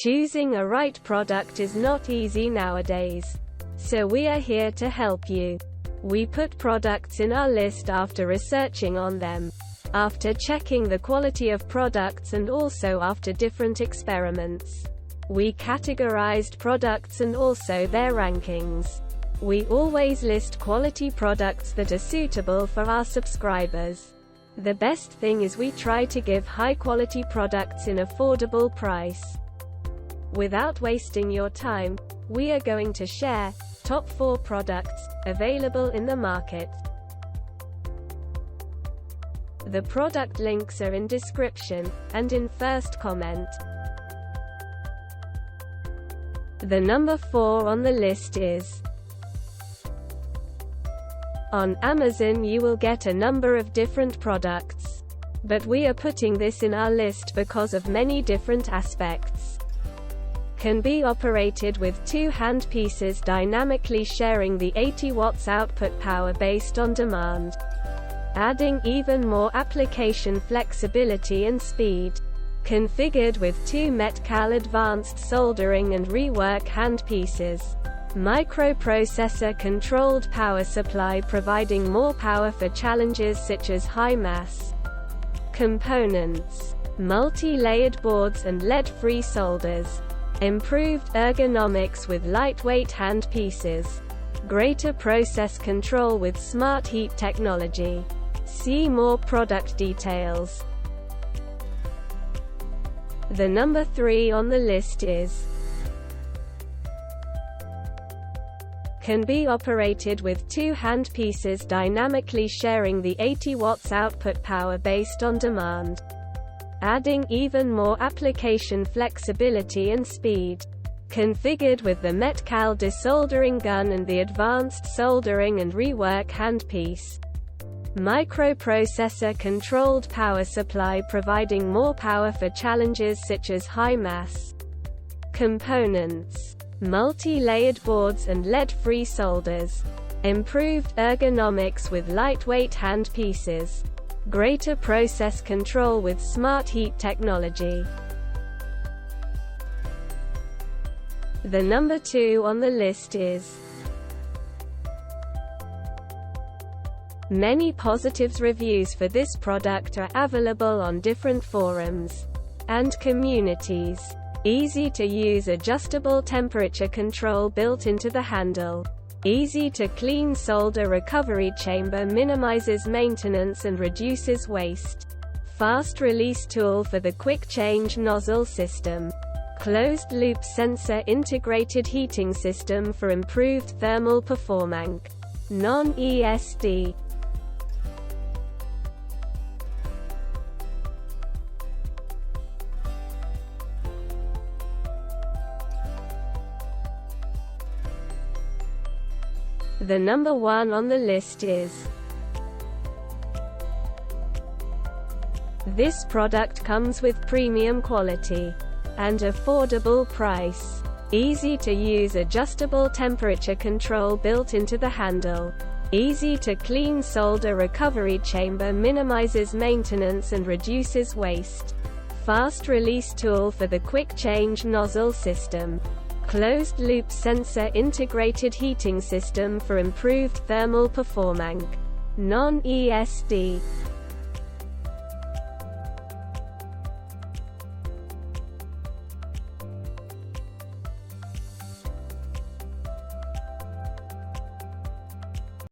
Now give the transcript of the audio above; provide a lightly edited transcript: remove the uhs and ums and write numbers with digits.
Choosing a right product is not easy nowadays. So we are here to help you. We put products in our list after researching on them, after checking the quality of products, and also after different experiments. We categorized products and also their rankings. We always list quality products that are suitable for our subscribers. The best thing is we try to give high quality products in affordable price. Without wasting your time, we are going to share top 4 products available in the market. The product links are in description and in first comment. The number 4 on the list is: on Amazon you will get a number of different products, but we are putting this in our list because of many different aspects. Can be operated with 2 hand pieces dynamically sharing the 80 watts output power based on demand, adding even more application flexibility and speed. Configured with 2 Metcal advanced soldering and rework hand pieces. Microprocessor controlled power supply providing more power for challenges such as high mass components. Multi-layered boards and lead-free solders. Improved ergonomics with lightweight hand pieces. Greater process control with smart heat technology. See more product details. The number 3 on the list is: can be operated with 2 hand pieces dynamically sharing the 80 watts output power based on demand, adding even more application flexibility and speed. Configured with the Metcal desoldering gun and the advanced soldering and rework handpiece. Microprocessor controlled power supply providing more power for challenges such as high mass components. Multi-layered boards and lead-free solders. Improved ergonomics with lightweight hand pieces. Greater process control with smart heat technology. The number 2 on the list is: many positives reviews for this product are available on different forums and communities. Easy to use adjustable temperature control built into the handle. Easy to clean solder recovery chamber minimizes maintenance and reduces waste. Fast release tool for the quick change nozzle system. Closed loop sensor integrated heating system for improved thermal performance. Non-ESD. The number 1 on the list is: this product comes with premium quality and affordable price. Easy to use adjustable temperature control built into the handle. Easy to clean solder recovery chamber minimizes maintenance and reduces waste. Fast release tool for the quick change nozzle system. Closed loop sensor integrated heating system for improved thermal performance. Non-ESD.